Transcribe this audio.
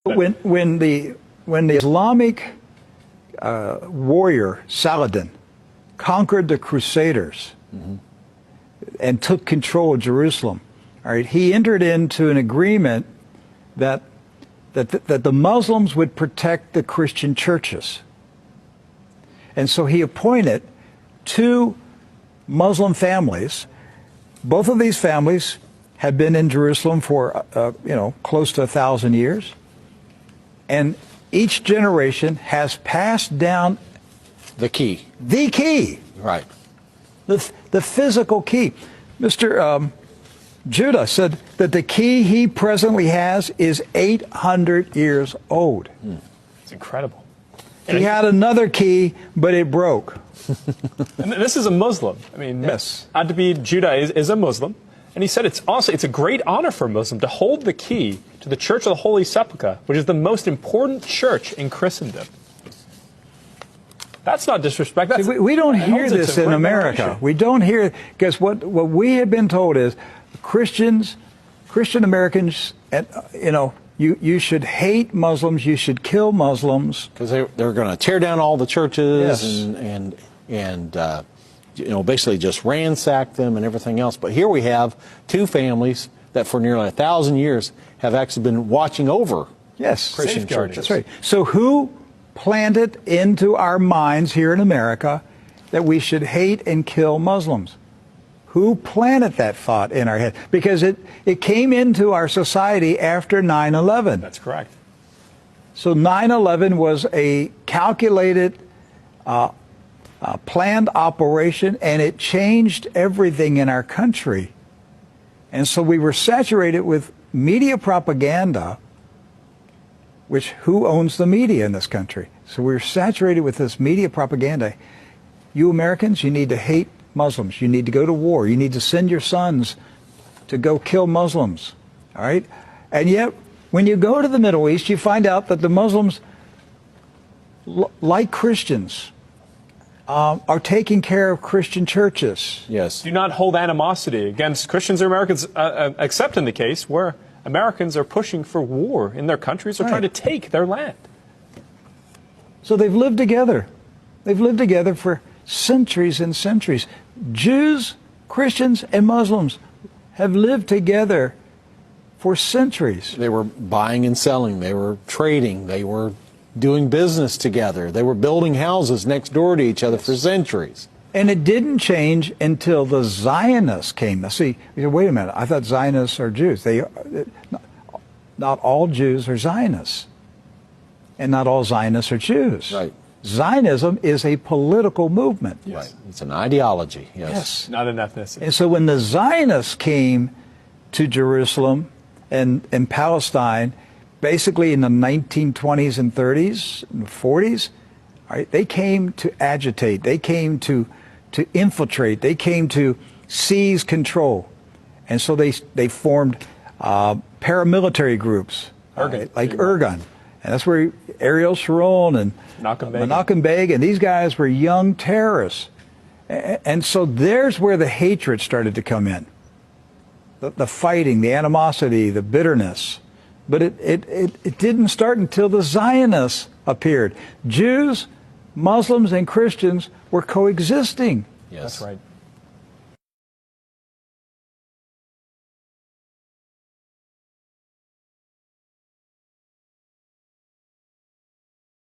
When the Islamic warrior Saladin conquered the Crusaders and took control of Jerusalem, all right, he entered into an agreement that the Muslims would protect the Christian churches. And so he appointed two Muslim families. Both of these families had been in Jerusalem for, close to 1,000 years. And each generation has passed down the key. The key. Right. The physical key. Mr. Judah said that the key he presently has is 800 years old. It's incredible. He had another key, but it broke. And this is a Muslim. I mean, yes. Adabi Judah is a Muslim. And he said it's a great honor for a Muslim to hold the key to the Church of the Holy Sepulchre, which is the most important church in Christendom. That's not disrespect. That's, we don't hear this in America. We don't hear, because what we have been told is Christian Americans, you should hate Muslims, you should kill Muslims. Because they're going to tear down all the churches yes. and basically just ransack them and everything else. But here we have two families that for nearly 1,000 years have actually been watching over Christian churches. That's right. So who planted into our minds here in America that we should hate and kill Muslims? Who planted that thought in our head? Because it came into our society after 9/11. That's correct. So 9/11 was a calculated, planned operation, and it changed everything in our country. And so we were saturated with media propaganda, which who owns the media in this country? So we're saturated with this media propaganda. You Americans, you need to hate Muslims. You need to go to war. You need to send your sons to go kill Muslims. All right? And yet, when you go to the Middle East, you find out that the Muslims, like Christians, are taking care of Christian churches. Yes. Do not hold animosity against Christians or Americans, except in the case where Americans are pushing for war in their countries or trying to take their land. So they've lived together. They've lived together for centuries and centuries. Jews, Christians, and Muslims have lived together for centuries. They were buying and selling. They were trading. They were doing business together. They were building houses next door to each other for centuries. And it didn't change until the Zionists came. Now, see, wait a minute. I thought Zionists are Jews. Not all Jews are Zionists. And not all Zionists are Jews. Right. Zionism is a political movement. Yes. Right. It's an ideology. Yes. Not an ethnicity. And so when the Zionists came to Jerusalem and Palestine, basically in the 1920s and 30s and 40s, right, they came to agitate. They came to infiltrate. They came to seize control. And so they formed paramilitary groups, like Irgun. And that's where Ariel Sharon and Menachem Begin, and these guys were young terrorists. And so there's where the hatred started to come in. The fighting, the animosity, the bitterness. But it didn't start until the Zionists appeared. Jews, Muslims, and Christians were coexisting. Yes. That's right.